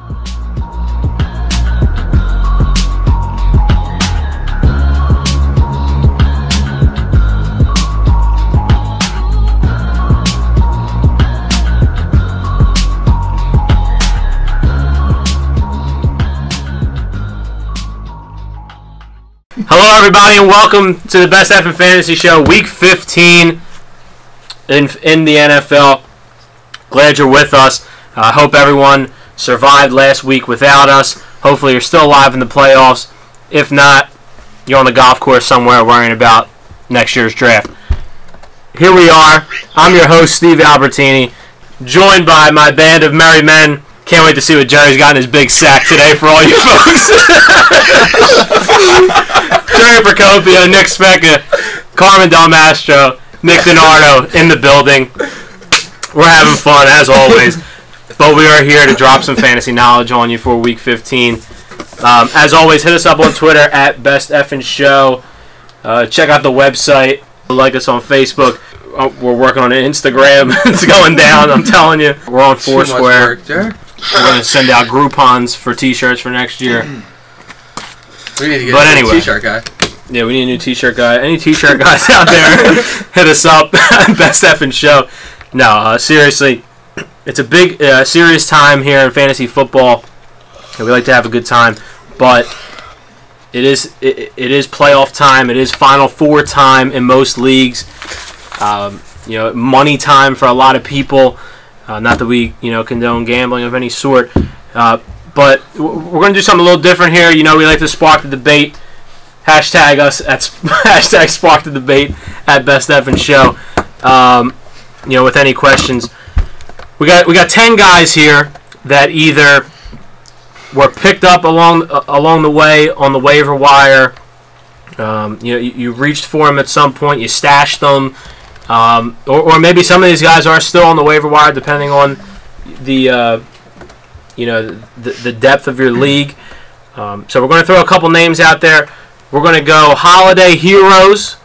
Hello, everybody, and welcome to the Best F in Fantasy Show, Week 15 in the NFL. Glad you're with us. I hope everyone survived last week without us. Hopefully, you're still alive in the playoffs. If not, you're on the golf course somewhere worrying about next year's draft. Here we are. I'm your host, Steve Albertini, joined by my band of merry men. Can't wait to see what Jerry's got in his big sack today for all you folks. Jerry Procopio, Nick Specca, Carmen Del Mastro, Nick DiNardo in the building. We're having fun, as always. But we are here to drop some fantasy knowledge on you for Week 15. As always, hit us up on Twitter at BestEffinShow. Check out the website. Like us on Facebook. We're working on Instagram. It's going down, I'm telling you. We're on Foursquare. We're going to send out Groupons for T-shirts for next year. We need to get a new T-shirt guy. Yeah, we need a new T-shirt guy. Any T-shirt guys out there, hit us up. Best Effin' Show. No, seriously, it's a big, serious time here in fantasy football. We like to have a good time, but it is playoff time. It is Final Four time in most leagues. Money time for a lot of people. Not that we, condone gambling of any sort, but we're going to do something a little different here. We like to spark the debate. Hashtag us at hashtag spark the debate at Best Effin' Show. With any questions, we got 10 guys here that either were picked up along the way on the waiver wire. You reached for them at some point. You stashed them. Or maybe some of these guys are still on the waiver wire, depending on the depth of your league. So we're going to throw a couple names out there. We're going to go holiday heroes,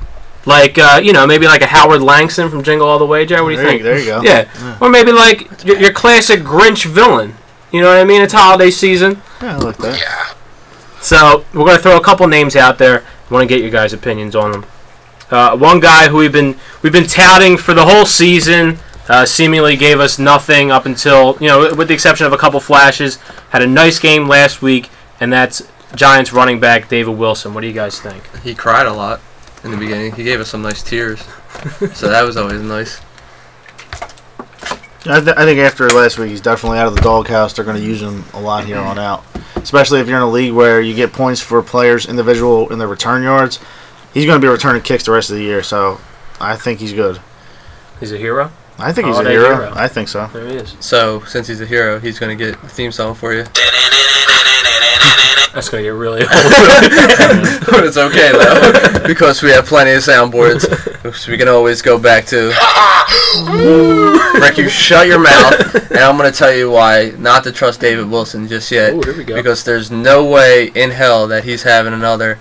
like maybe like a Howard Langston from Jingle All the Way. Jerry, what do you think? There you go. Yeah. Or maybe like your classic Grinch villain. You know what I mean? It's holiday season. Yeah, I like that. Yeah. So we're going to throw a couple names out there. I want to get your guys' opinions on them. One guy who we've been touting for the whole season, seemingly gave us nothing up until, with the exception of a couple flashes, had a nice game last week, and that's Giants running back David Wilson. What do you guys think? He cried a lot in the beginning. He gave us some nice tears, so that was always nice. I think after last week, he's definitely out of the doghouse. They're going to use him a lot here on out, especially if you're in a league where you get points for players individual in their return yards. He's going to be returning kicks the rest of the year, so I think he's good. He's a hero? I think he's a hero. I think so. There he is. So, since he's a hero, he's going to get the theme song for you. That's going to get really old. But it's okay, though, because we have plenty of soundboards, so we can always go back to. Rick, you shut your mouth, and I'm going to tell you why not to trust David Wilson just yet. Ooh, here we go. Because there's no way in hell that he's having another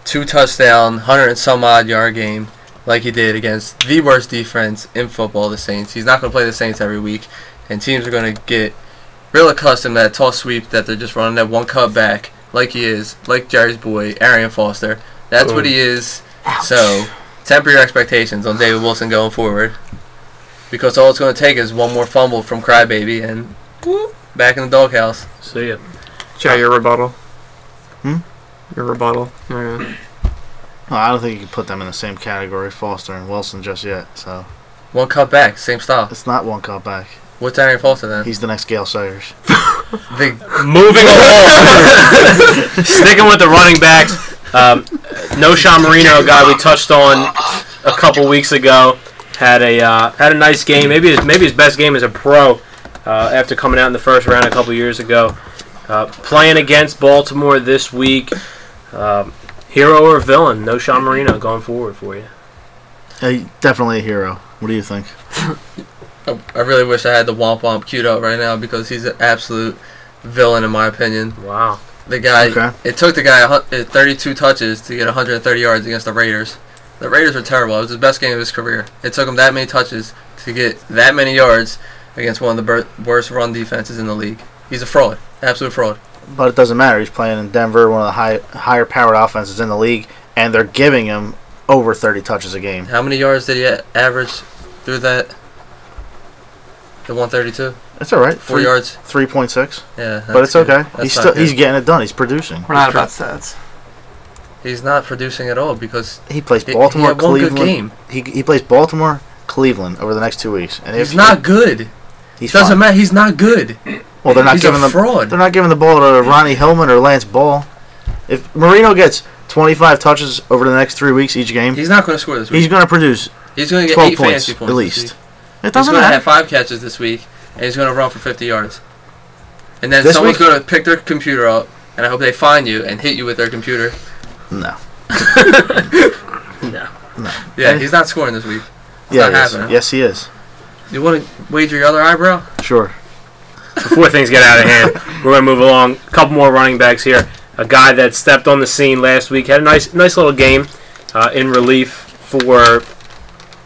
2-touchdown, 100-and-some-odd yard game like he did against the worst defense in football, the Saints. He's not going to play the Saints every week, and teams are going to get real accustomed to that toss sweep that they're just running that one cut back like he is, like Jerry's boy, Arian Foster. That's what he is. Ouch. So temper your expectations on David Wilson going forward, because all it's going to take is one more fumble from Crybaby and whoop, back in the doghouse. See ya. Try your rebuttal. Your rebuttal. Well, I don't think you can put them in the same category, Foster and Wilson, just yet. So One cut back, same style. it's not one cut back. What's Arian Foster then? He's the next Gale Sayers. Moving along. Sticking with the running backs. No Sean Marino, a guy we touched on a couple weeks ago, had a nice game. Maybe his best game as a pro after coming out in the first round a couple years ago. Playing against Baltimore this week. Hero or villain? No Sean Marino going forward for you. Definitely a hero. What do you think? I really wish I had the Womp Womp queued up right now because he's an absolute villain in my opinion. Wow. The guy, Okay. It took the guy 32 touches to get 130 yards against the Raiders. The Raiders were terrible. It was his best game of his career. It took him that many touches to get that many yards against one of the worst run defenses in the league. He's a fraud. Absolute fraud. But it doesn't matter. He's playing in Denver, one of the higher powered offenses in the league, and they're giving him over 30 touches a game. How many yards did he average through that? The 132? That's all right. 4 yards? 3.6. Yeah. But it's okay. That's He's getting it done. He's producing. We're not about stats. He's not producing at all because he plays Baltimore, he had Cleveland. One good game. He plays Baltimore, Cleveland over the next 2 weeks. And he's not good. Doesn't matter. He's not good. Well, they're not he's giving a fraud. They're not giving the ball to Ronnie Hillman or Lance Ball. If Marino gets 25 touches over the next 3 weeks each game, he's not going to score this week. He's going to produce. He's going to get 12 8 fantasy points at least. It he's doesn't going to matter. have 5 catches this week, and he's going to run for 50 yards. And then This someone's week? going to pick their computer up, and I hope they find you and hit you with their computer. No. No. Yeah, he's not scoring this week. It's Yeah, not happening. yes, he is. You want to wager your other eyebrow? Sure. Before things get out of hand, we're going to move along. A couple more running backs here. A guy that stepped on the scene last week had a nice little game in relief for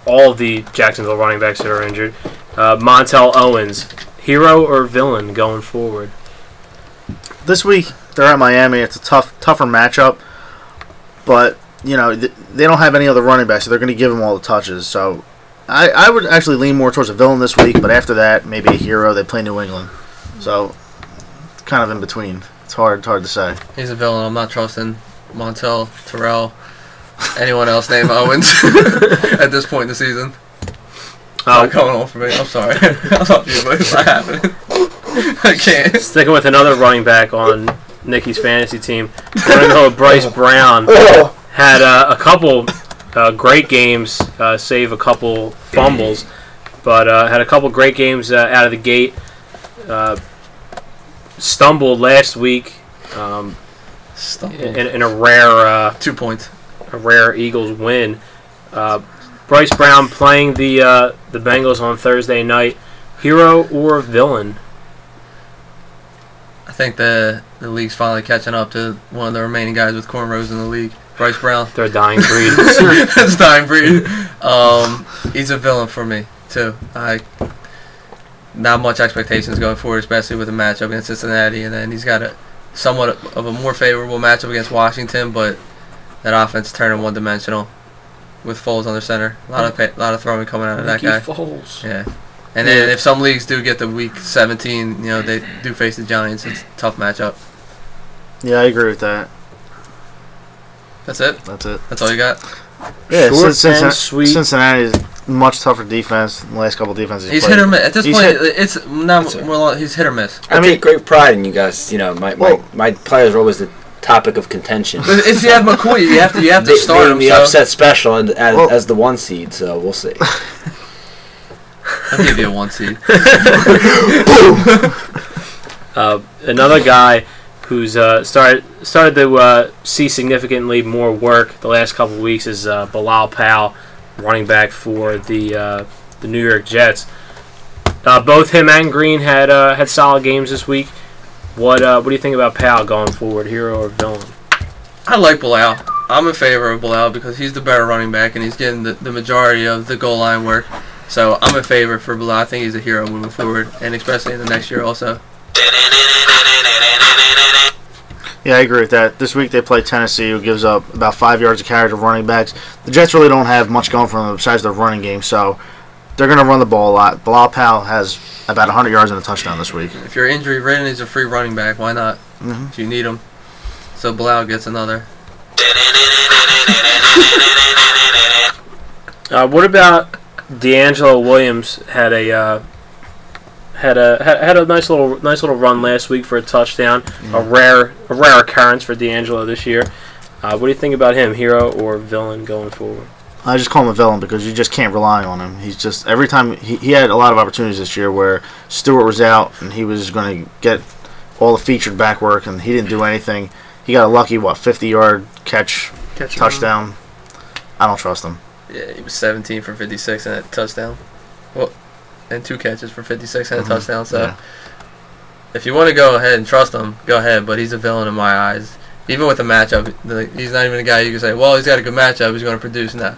all of the Jacksonville running backs that are injured. Montel Owens, hero or villain going forward? This week they're at Miami. It's a tougher matchup, but they don't have any other running backs, so they're going to give him all the touches. So I would actually lean more towards a villain this week, but after that maybe a hero. They play New England, so it's kind of in between. It's hard to say. He's a villain. I'm not trusting Montel, Terrell, anyone else named Owens at this point in the season. Not going on for me. I'm sorry. I love you, but it's not happening. I can't. Sticking with another running back on Nikki's fantasy team, we're going to go with Bryce Brown. Had a couple great games, save a couple fumbles, but had a couple great games out of the gate. Stumbled last week in a rare 2 points. A rare Eagles win. Bryce Brown playing the Bengals on Thursday night. Hero or villain? I think the league's finally catching up to one of the remaining guys with cornrows in the league. Bryce Brown. They're a dying breed. That's a dying breed. He's a villain for me too. Not much expectations going forward, especially with a matchup against Cincinnati, and then he's got a somewhat of a more favorable matchup against Washington, but that offense turning one-dimensional with Foles under center. A lot of throwing coming out of that guy. Foles. Yeah. And then if some leagues do get the week 17, they do face the Giants. It's a tough matchup. Yeah, I agree with that. That's it? That's it. That's all you got? Yeah, Short and sweet. Cincinnati's much tougher defense than the last couple of defenses He's played. hit or miss. At this point, it's not he's hit or miss. I take great pride in you guys. My players are always the topic of contention. If you have McCoy, you have to start him. The upset special as the 1 seed, so we'll see. I'll give you a 1 seed. Another guy who's started to see significantly more work the last couple of weeks is Bilal Powell, running back for the New York Jets. Both him and Green had solid games this week. What do you think about Powell going forward, hero or villain? I like Bilal. I'm in favor of Bilal because he's the better running back and he's getting the majority of the goal line work. So I'm in favor for Bilal. I think he's a hero moving forward, and especially in the next year also. Yeah, I agree with that. This week they play Tennessee, who gives up about 5 yards a carry to running backs. The Jets really don't have much going for them besides their running game, so they're going to run the ball a lot. Bilal Powell has about 100 yards and a touchdown this week. If you're injury-ridden, he's a free running back. Why not? Mm-hmm. If you need him. So Bilal gets another. What about D'Angelo Williams? Had a nice little run last week for a touchdown. A rare occurrence for D'Angelo this year. What do you think about him, hero or villain going forward? I just call him a villain because you just can't rely on him. He's just every time he had a lot of opportunities this year where Stewart was out and he was going to get all the featured back work and he didn't do anything. He got a lucky 50-yard catch touchdown. I don't trust him. Yeah, he was 17 for 56 and a touchdown. Well, and 2 catches for 56 and a touchdown. So if you want to go ahead and trust him, go ahead. But he's a villain in my eyes. Even with the matchup, he's not even a guy you can say, well, he's got a good matchup, he's going to produce. No.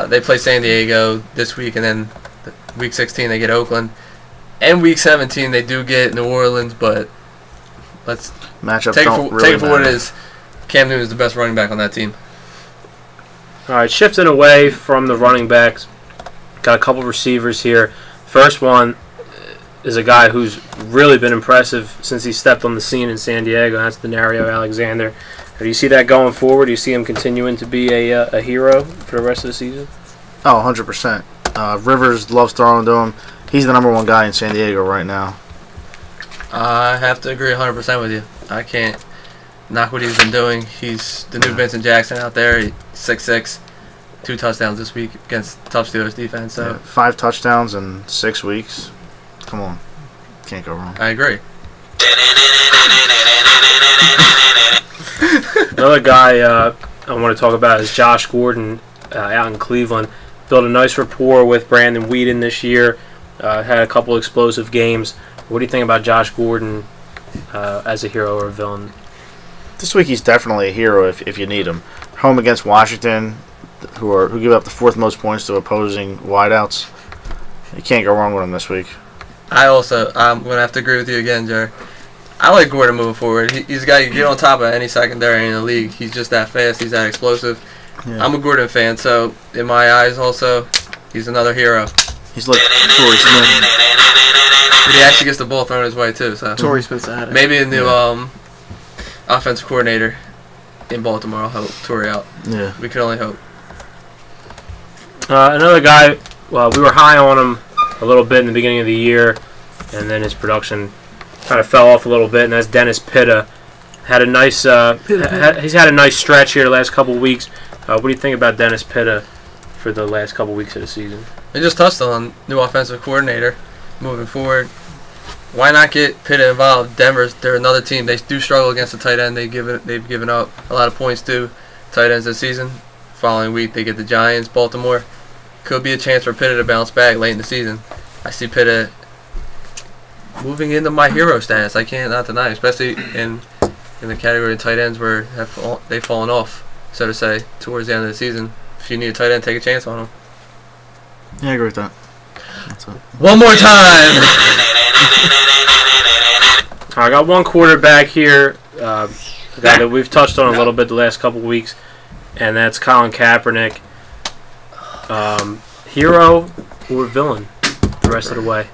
They play San Diego this week, and then week 16 they get Oakland. And Week 17, they do get New Orleans, but let's Matchups take don't it for what it matter. is. Cam Newton is the best running back on that team. All right, shifting away from the running backs, got a couple receivers here. First one is a guy who's really been impressive since he stepped on the scene in San Diego. That's Denario Alexander. Do you see that going forward? Do you see him continuing to be a hero for the rest of the season? Oh, 100%. Rivers loves throwing to him. He's the number one guy in San Diego right now. I have to agree 100% with you. I can't knock what he's been doing. He's the new Vincent Jackson out there. He's 6'6", 2 touchdowns this week against tough Steelers defense. So Yeah, 5 touchdowns in 6 weeks. Come on. Can't go wrong. I agree. Another guy I want to talk about is Josh Gordon out in Cleveland. Built a nice rapport with Brandon Whedon this year. Had a couple explosive games. What do you think about Josh Gordon as a hero or a villain? This week he's definitely a hero if you need him. Home against Washington, who give up the 4th most points to opposing wideouts. You can't go wrong with him this week. I'm going to have to agree with you again, Jerry. I like Gordon moving forward. He's a guy you can get on top of any secondary in the league. He's just that fast. He's that explosive. Yeah. I'm a Gordon fan, so in my eyes also, he's another hero. He's like Torrey Smith. But he actually gets the ball thrown his way, too. So Torrey Smith's at it. maybe a new offensive coordinator in Baltimore will help Torrey out. Yeah. We can only hope. Another guy, well, we were high on him a little bit in the beginning of the year, and then his production kind of fell off a little bit, and that's Dennis Pitta. Had a nice, he's had a nice stretch here the last couple of weeks. What do you think about Dennis Pitta for the last couple of weeks of the season? They just touched on new offensive coordinator moving forward. Why not get Pitta involved? They're another team. They do struggle against the tight end. They've given up a lot of points to tight ends this season. Following week, they get the Giants, Baltimore. Could be a chance for Pitta to bounce back late in the season. I see Pitta moving into my hero status. I can't not deny, especially in the category of tight ends where they've fallen off, so to say, towards the end of the season. If you need a tight end, take a chance on them. Yeah, I agree with that. That's it. One more time. I got one quarterback here, a guy that we've touched on a little bit the last couple of weeks, and that's Colin Kaepernick. Hero or villain the rest of the way?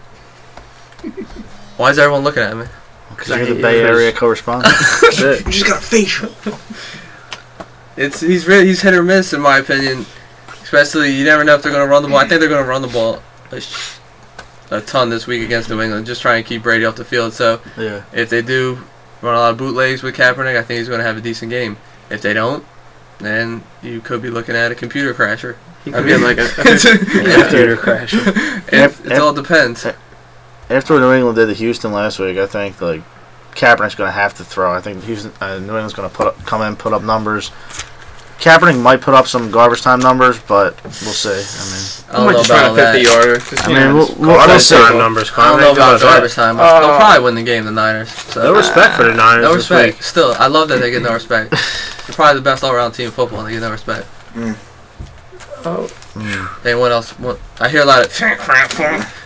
Why is everyone looking at me? Because you're the Bay Area correspondent. That's it. You just got a facial. He's hit or miss in my opinion. Especially, you never know if they're going to run the ball. I think they're going to run the ball a ton this week against New England, just trying to keep Brady off the field. So Yeah. if they do run a lot of bootlegs with Kaepernick, I think he's going to have a decent game. If they don't, then you could be looking at a computer crasher. He could be like a Computer crash. It all depends. After New England did to Houston last week, I think like Kaepernick's going to have to throw. I think New England's going to put up numbers. Kaepernick might put up some garbage time numbers, but we'll see. I don't know just trying about to that. 50-yarder. We'll see. Numbers. I don't know about garbage time. They'll probably win the game, the Niners. So. No respect for the Niners. No this respect. week. Still, I love that they get no respect. They're probably the best all-around team in football, and they get no respect. Anyone else? I hear a lot of.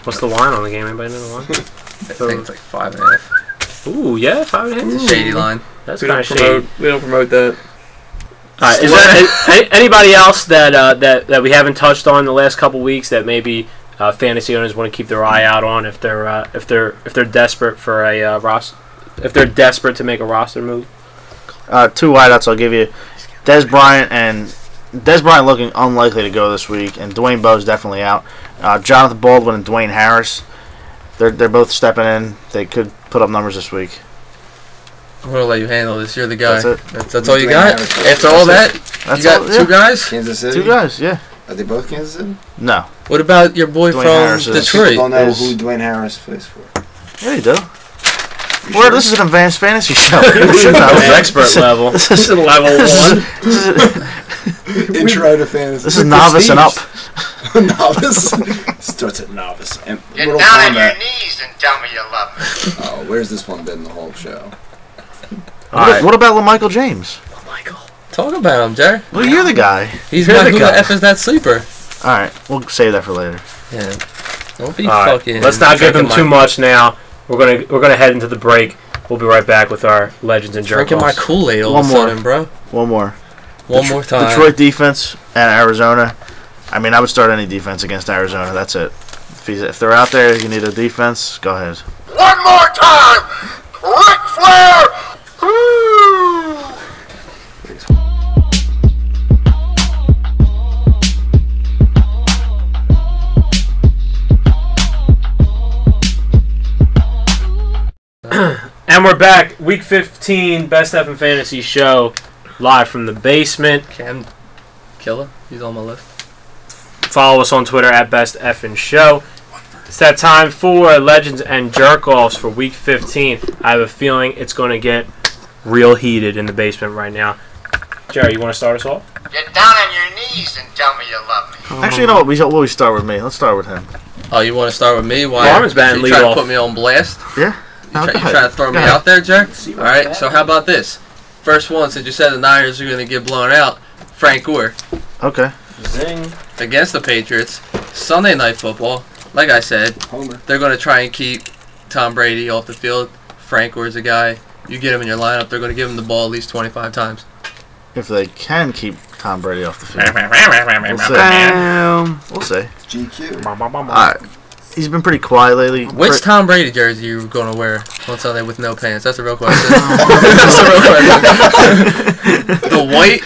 What's the line on the game? Anybody know the line? I think it's like 5.5. Ooh, yeah, 5.5. It's a shady line. That's We kind don't of shady. promote. We don't promote that. Is there anybody else that we haven't touched on the last couple weeks that maybe fantasy owners want to keep their eye out on if they're desperate for a roster, if they're desperate to make a roster move? 2 wideouts I'll give you. Dez Bryant looking unlikely to go this week, and Dwayne Bowe's definitely out. Jonathan Baldwin and Dwayne Harris, they're both stepping in. They could put up numbers this week. I'm gonna let you handle this. You're the guy. That's it. That's all you Dwayne got. Harris. After all that, That's you got all, yeah. 2 guys. Kansas City. 2 guys, yeah. Are they both Kansas City? No. What about your boy Dwayne from Harris is- Detroit? People know is- who Dwayne Harris plays for. Yeah, you do. You Well, sure? this is an advanced fantasy show. People should know. Expert level. This is level 1. Intro to fantasy. This is novice and up. Novice. Starts at novice. And Get Mortal down on Kombat. your knees and tell me you love me. Oh, where's this one been the whole show? What about LaMichael James? Talk about him, Jerry. Well, you're the guy. He's You're my the who the guy. F is that sleeper? All right, we'll save that for later. Yeah. Don't be All right, fucking. let's not give them drinking too my- much now. We're gonna head into the break. We'll be right back with our legends and Drinking my jerk-offs. Kool-Aid all One of a more. sudden, bro. One more. One more time. Detroit defense and Arizona. I mean, I would start any defense against Arizona. That's it. If they're out there, you need a defense, go ahead. One more time! Ric Flair! Woo! And we're back. Week 15, Best F in Fantasy Show, live from the basement. Cam Killer. He's on my list. Follow us on Twitter at Best F in Show. It's that time for Legends and Jerk-Offs for Week 15. I have a feeling it's going to get real heated in the basement right now. Jerry, you want to start us off? Get down on your knees and tell me you love me. Actually, you know what? We'll start with me. Let's start with him. Oh, you want to start with me? Why? Barman's batting You trying lead to off. put me on blast? Yeah. You trying to throw me out there, Jerk? All right. So how about this? First one, since you said the Niners are going to get blown out, Frank Gore Okay. Zing. against the Patriots. Sunday Night Football. Like I said, Homer. they're going to try and keep Tom Brady off the field. Frank Gore's a guy. You get him in your lineup, they're going to give him the ball at least 25 times. If they can keep Tom Brady off the field. We'll see. GQ. All right. He's been pretty quiet lately. Which Tom Brady jersey are you going to wear on Sunday with no pants? That's a real question. That's a real question. The white,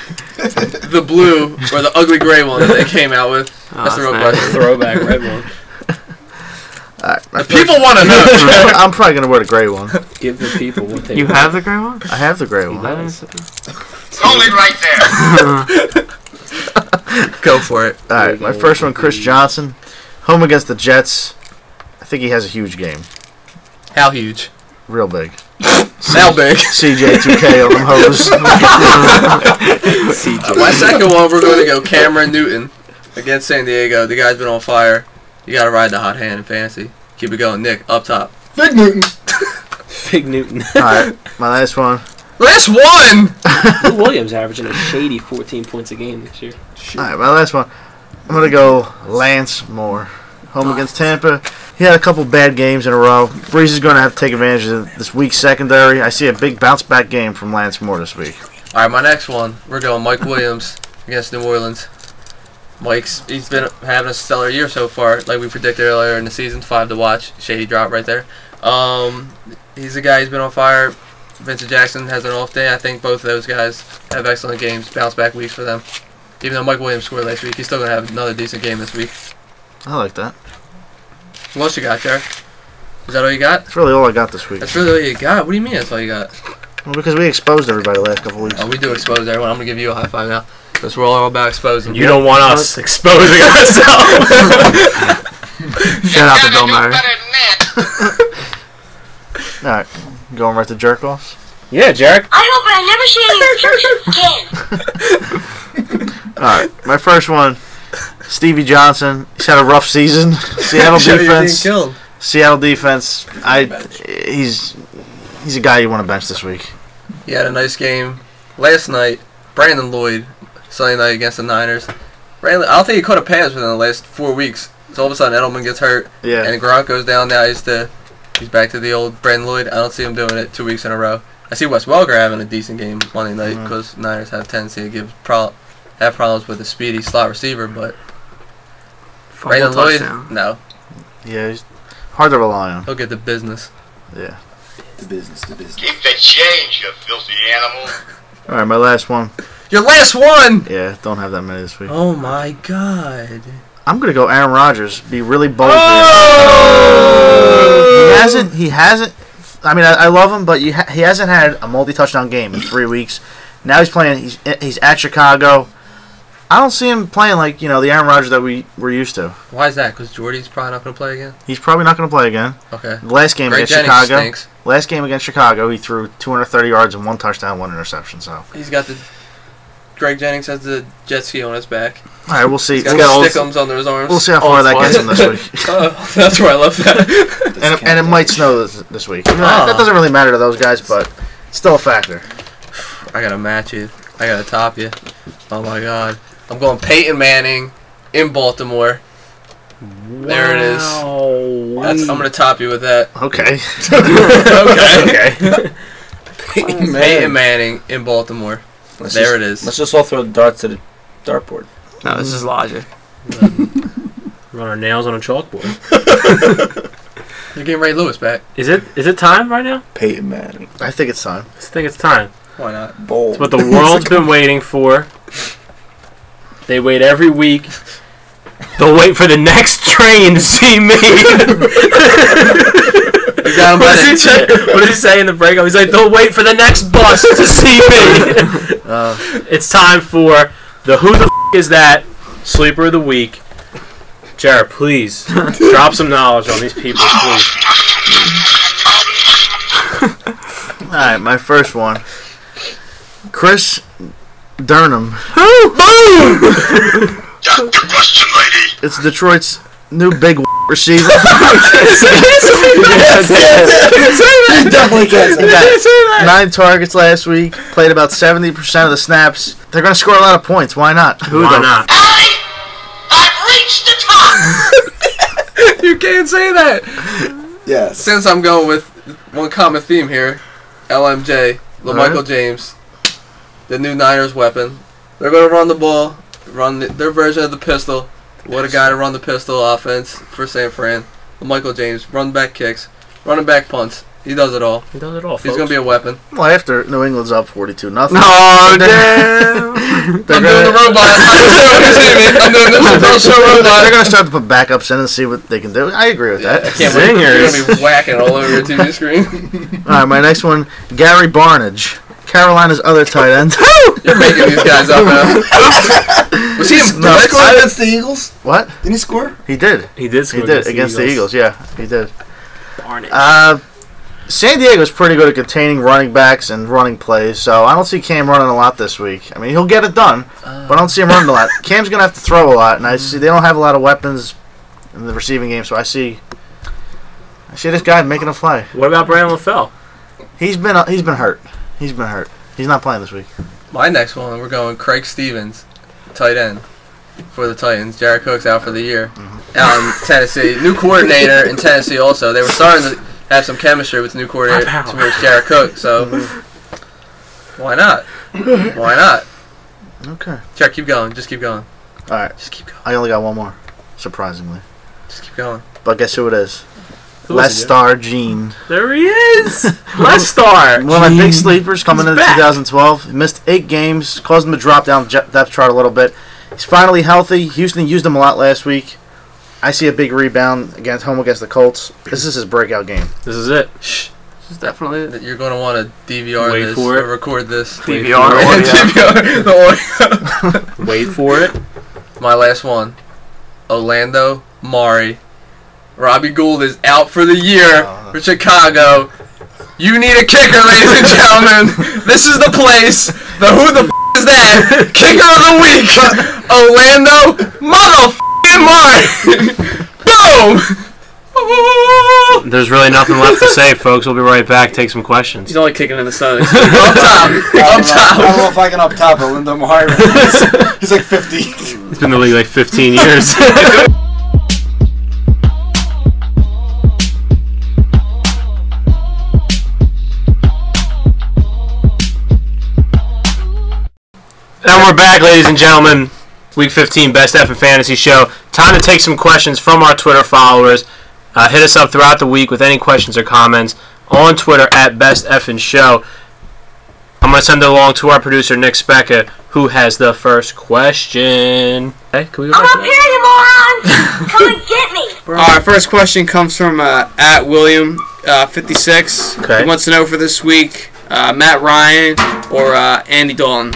the blue, or the ugly gray one that they came out with? That's the real question. Throwback red one. All right, The people want to know. I'm probably going to wear the gray one. Give the people what they You want. have the gray one? I have the gray one. Hold it right there. Go for it. All right, my first one, Chris Johnson. Home against the Jets. I think he has a huge game. How huge? Real big. How big? CJ2K on them hoes. My second one, we're going to go Cameron Newton against San Diego. The guy's been on fire. You got to ride the hot hand in fantasy. Keep it going. Nick, up top. Big Newton. Fig Newton. All right, my last one. Last one! Lou Williams averaging a shady 14 points a game this year. All right, my last one. I'm going to go Lance Moore. Home against Tampa. He had a couple bad games in a row. Breeze is going to have to take advantage of this week's secondary. I see a big bounce-back game from Lance Moore this week. All right, my next one, we're going Mike Williams against New Orleans. He's been having a stellar year so far, like we predicted earlier in the season. 5 to watch. Shady drop right there. He's a guy who's been on fire. Vincent Jackson has an off day. I think both of those guys have excellent games, bounce-back weeks for them. Even though Mike Williams scored last week, he's still going to have another decent game this week. I like that. What else you got, Jared? Is that all you got? That's really all I got this week. That's really all you got? What do you mean that's all you got? Well, because we exposed everybody the last couple weeks. Oh, we do expose everyone. I'm going to give you a high five now. Because we're all about exposing. You don't want us exposing ourselves. Shout out to You Bill gotta do Murray. better than that. All right, going right to jerk-offs. Yeah, Jarek. I hope I never see any pictures again. All right, my first one, Stevie Johnson. He's had a rough season. Seattle You're being defense. killed. Seattle defense. He's a guy you want to bench this week. He had a nice game last night. Brandon Lloyd, Sunday night against the Niners. I don't think he caught a pass within the last 4 weeks. So all of a sudden Edelman gets hurt, Yeah. and Gronk goes down. Now he's back to the old Brandon Lloyd. I don't see him doing it 2 weeks in a row. I see Wes Welker having a decent game Monday night because Niners have a tendency to have problems with the speedy slot receiver, but Brandon Lloyd, no, Yeah, he's hard to rely on. he'll get the business. Yeah. The business. Keep the change, you filthy animal. All right, my last one. Your last one! Yeah, don't have that many this week. Oh my god. I'm gonna go Aaron Rodgers. Be really bold. Oh! He hasn't. I mean, I love him, but he hasn't had a multi-touchdown game in 3 weeks. Now he's playing. He's at Chicago. I don't see him playing like the Aaron Rodgers that we're used to. Why is that? Because Jordy's probably not going to play again? He's probably not going to play again. Okay. The last game Greg against Jennings Chicago. stinks. Last game against Chicago, he threw 230 yards and 1 touchdown, 1 interception. So. He's got the... Greg Jennings has the jet ski on his back. All right, we'll see. He's got the stickums under his arms. We'll see how far that gets him this week. That's where I love that. and it might snow this week. That doesn't really matter to those guys, but it's still a factor. I got to match you. I got to top you. Oh, my God. I'm going Peyton Manning in Baltimore. There it is. I'm going to top you with that. Okay. Okay. Peyton Manning in Baltimore. There it is. Let's just all throw darts to the dartboard. No, this is logic. Run our nails on a chalkboard. You're getting Ray Lewis back. Is it time right now? Peyton Manning. I think it's time. I think it's time. Why not? Bold. It's what the world's been waiting for. They wait every week. They'll wait for the next train to see me. What did he say in the breakup? He's like, they'll wait for the next bus to see me. It's time for the Who the is that Sleeper of the Week. Jared, please drop some knowledge on these people, please. All right, my first one. Chris Durham. Got the question, lady. It's Detroit's new big receiver. Definitely can't say that. 9 targets last week. Played about 70% of the snaps. They're going to score a lot of points. Why not? Why not? I've reached the top. You can't say that. Yes. Since I'm going with one common theme here, LMJ, LaMichael James, the new Niners weapon. They're going to run the ball, run their version of the pistol. What a guy to run the pistol offense for San Fran. LaMichael James, run back kicks, running back punts. He does it all. He does it all, folks. He's going to be a weapon. Well, after New England's up 42-0. Oh, damn. I'm doing the robot. I'm doing this robot. They're going to start to put backups in and see what they can do. I agree with that. I can't wait. You're going to be whacking all over your TV screen. All right, my next one, Gary Barnidge, Carolina's other tight end. You're making these guys up now. Was he against the Eagles? What? Didn't he score? He did. He did score He did against the Eagles. Yeah, he did. Barnidge. San Diego's pretty good at containing running backs and running plays, so I don't see Cam running a lot this week. I mean, he'll get it done, but I don't see him running a lot. Cam's going to have to throw a lot, and I see they don't have a lot of weapons in the receiving game, so I see this guy making a play. What about Brandon LaFell? He's been hurt. He's not playing this week. My next one, we're going Craig Stevens, tight end for the Titans. Jared Cook's out for the year. Out in Tennessee. New coordinator in Tennessee also. They were starting to have some chemistry with the new coordinator towards Jared Cook, so why not? Why not? Okay. Jared, keep going. Just keep going. All right. Just keep going. I only got one more, surprisingly. Just keep going. But guess who it is? Who is it? Star Gene. There he is. Les Star. One of my big sleepers coming into 2012. He missed 8 games, caused him to drop down the depth chart a little bit. He's finally healthy. Houston used him a lot last week. I see a big rebound home against the Colts. This is his breakout game. This is it. Shh. This is definitely it. You're going to want to DVR Wait this for it. or record this. DVR DVR the audio. Wait for it. My last one. Orlando Mari. Robbie Gould is out for the year for Chicago. You need a kicker, ladies and gentlemen. This is the place. The who the is that? Kicker of the week. Orlando motherfucking Mari. Boom. There's really nothing left to say, folks. We'll be right back. Take some questions. He's only kicking in the sun. Up top. Up top. I don't know if I can up top Orlando Mari. He's like 50. He's been in the league like 15 years. And we're back, ladies and gentlemen. Week 15 Best F and Fantasy Show. Time to take some questions from our Twitter followers. Hit us up throughout the week with any questions or comments on Twitter at Best F and Show. I'm going to send it along to our producer, Nick Specca, who has the first question. Hey, can we go I'm back up to here, you moron! Come and get me! Our first question comes from at William 56. Okay. He wants to know for this week, Matt Ryan or Andy Dalton.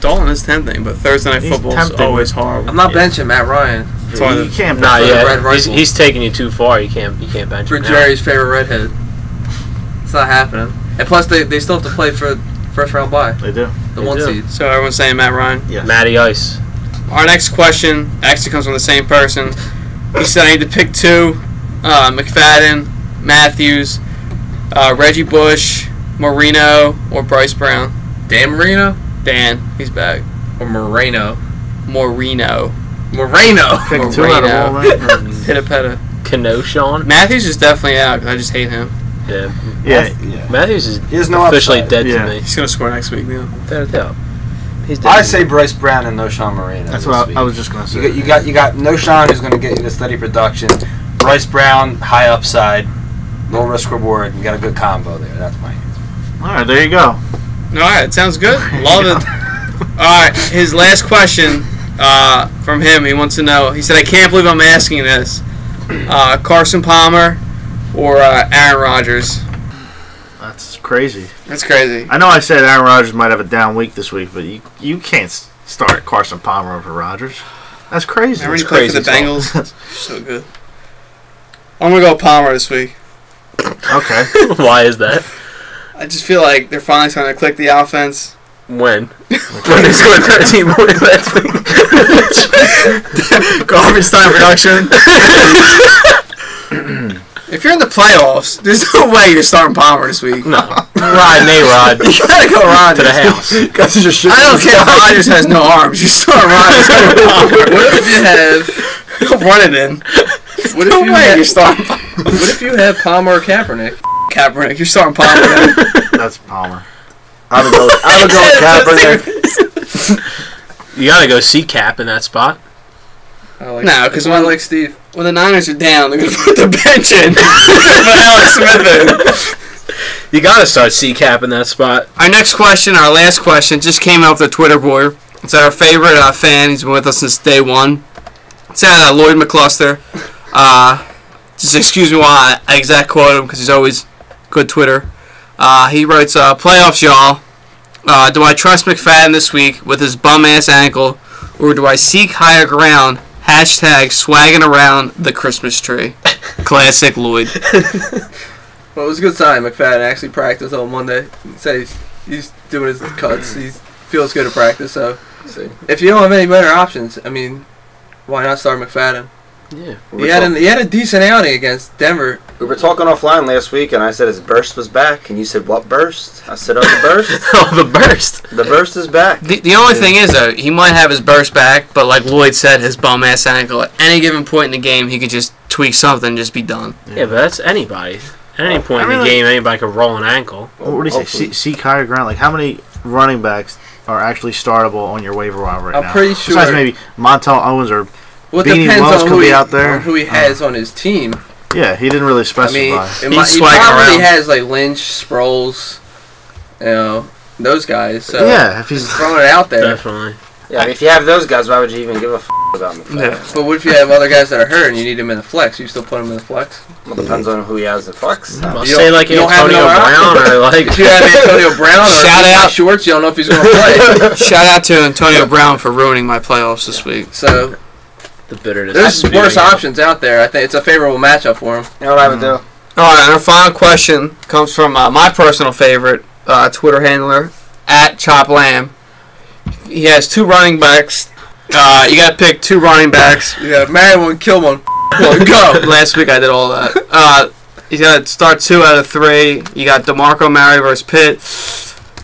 Dalton is tempting, but Thursday Night He's Football is tempting. always horrible. I'm not benching Matt Ryan You can't Not for the yet. red rifle. He's taking you too far. You can't bench for him now. Jerry's favorite redhead. It's not happening. And plus, they still have to play for first round bye. They do. The They 1 do. seed. So everyone's saying Matt Ryan. Yes. Matty Ice. Our next question actually comes from the same person. He said I need to pick 2. McFadden, Matthews, Reggie Bush, Marino, or Bryce Brown. Dan Marino Dan, he's back. or Moreno? Moreno. Moreno. Pick 2 out of all that. Pitta Petta. Kenosha. Matthews is definitely out. I just hate him. Yeah. Yeah. Matthews is He has no officially upside. dead Yeah. to me. He's gonna score next week, Neil. Without a doubt. He's dead. I say Bryce Brown and Noshawn Marino. That's this what week. I was just gonna say. You got Noshawn who's going to get you the steady production. Bryce Brown, high upside, low risk reward. You got a good combo there. That's my answer. All right, there you go. All right, it sounds good. Love it. All right, his last question from him. He wants to know. He said, "I can't believe I'm asking this. Carson Palmer or Aaron Rodgers?" That's crazy. That's crazy. I know I said Aaron Rodgers might have a down week this week, but you can't start Carson Palmer over Rodgers. That's crazy. Remember he That's played for the crazy. Bengals? So good. I'm gonna go Palmer this week. Okay. Why is that? I just feel like they're finally starting to click the offense. When? When they scored 13 points last week. Garbage time production. If you're in the playoffs, there's no way you're starting Palmer this week. No. Rod and A-Rod You gotta go Rodgers. to the house. I don't care if Rodgers has no arms. You start Rodgers over Palmer. What if you have? He'll run it in. What if No you way have? you're starting Palmer. What if you have Palmer or Kaepernick? Kaepernick, you're starting Palmer. That's Palmer. I would go with Kaepernick. You gotta go see Cap in that spot. I like, No, 'cause I when- like Steve. When the Niners are down, they're gonna put the bench in. Put Alex Smith in. You gotta start C Cap in that spot. Our next question, our last question, just came out of the Twitter board. It's our favorite fan. He's been with us since day one. It's Lloyd McCluster. Just excuse me while I exact quote him because he's always good Twitter. He writes, "Playoffs, y'all. Do I trust McFadden this week with his bum-ass ankle, or do I seek higher ground? Hashtag swagging around the Christmas tree." Classic Lloyd. Well, it was a good sign. McFadden actually practiced on Monday. He said he's doing his cuts. He feels good at practice. So, if you don't have any better options, I mean, why not start McFadden? Yeah. He had a decent outing against Denver. We were talking offline last week, and I said his burst was back, and you said, what burst? I said, oh, the burst? Oh, the burst. The burst is back. The only thing is, though, he might have his burst back, but like Lloyd said, his bum-ass ankle, at any given point in the game, he could just tweak something and just be done. Yeah, but that's anybody. At any point in the game, anybody could roll an ankle. What do you say? Seek higher ground. Like, how many running backs are actually startable on your waiver wire right now? I'm pretty sure. Besides maybe Montel Owens or Well, it Beanie depends Wells on could be out there. on who he has on his team. Yeah, he didn't really I specify. mean, He's he swagging probably around. has like Lynch, Sproles, those guys. So yeah, if he's throwing it out there. Definitely. Yeah, I mean, if you have those guys, why would you even give a about McFadden? Yeah. But what if you have other guys that are hurt and you need them in the flex? You still put them in the flex? Well, depends on who he has in flex. Well, You say don't- like you don't have Antonio another Brown option? or like If you have Antonio Brown or Shout Levi out. Shorts, you don't know if he's going to play. Shout out to Antonio Brown for ruining my playoffs this week. So the bitterness. there's of worse spewing out. options out there. I think it's a favorable matchup for him. You know what I would do? All right, and our final question comes from my personal favorite Twitter handler, @ChopLamb. He has two running backs. You got to pick two running backs. Yeah, marry one, kill one. Go. Last week I did all that. You got to start 2 out of 3. You got DeMarco Murray versus Pitt,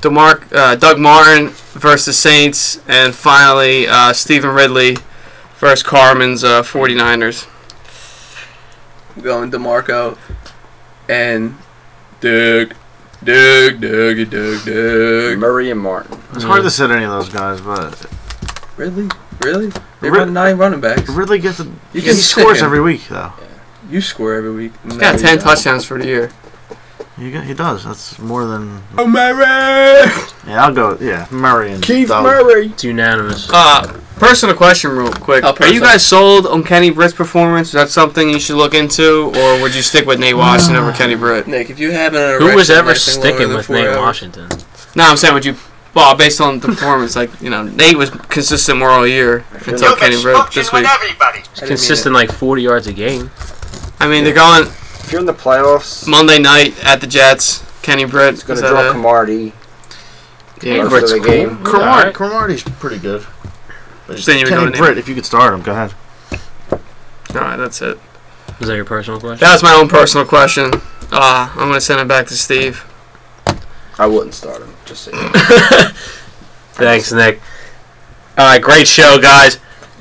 Doug Martin versus the Saints, and finally Stephen Ridley versus Carmen's 49ers. Going DeMarco and Doug. Murray and Martin. it's hard to sit any of those guys, but Really? They run 9 running backs. Really gets You he can scores stick him. every week though. You score every week. He's got 10 touchdowns for the year. He does. That's more than. Oh, Murray! Yeah, I'll go. Yeah, Murray and Keith Doug. Murray. It's unanimous. Personal question real quick. Oh, Are you personal. guys sold on Kenny Britt's performance? Is that something you should look into, or would you stick with Nate Washington over Kenny Britt? Nick, if you have an erection Who was ever lasting longer sticking than with 4 Nate hours- Washington? No, I'm saying would you... Well, based on the performance, like, Nate was consistent more all year until You've been Kenny Britt smoking this with week. everybody. I didn't mean Consistent like 40 yards a game. I mean, they're going If you're in the playoffs, Monday night at the Jets. Kenny Britt. it's going is to that draw it? Cromartie Yeah, most Britt's of the cool. game. Cromartie's pretty good. But So then you would Kenny go Britt, if you could start him, go ahead. All right, that's it. Was that your personal question? That was my own personal question. I'm going to send it back to Steve. I wouldn't start him. Just saying. Thanks, Nick. All right, great show, guys.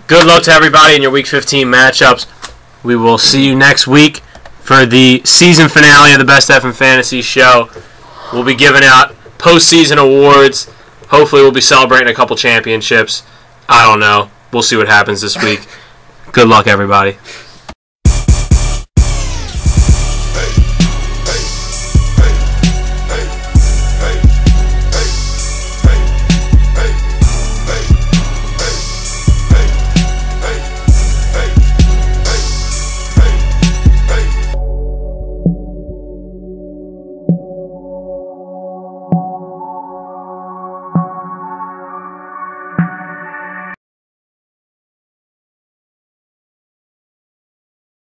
Good luck to everybody in your Week 15 matchups. We will see you next week for the season finale of the Best F in Fantasy show. We'll be giving out postseason awards. Hopefully we'll be celebrating a couple championships. I don't know. We'll see what happens this week. Good luck, everybody.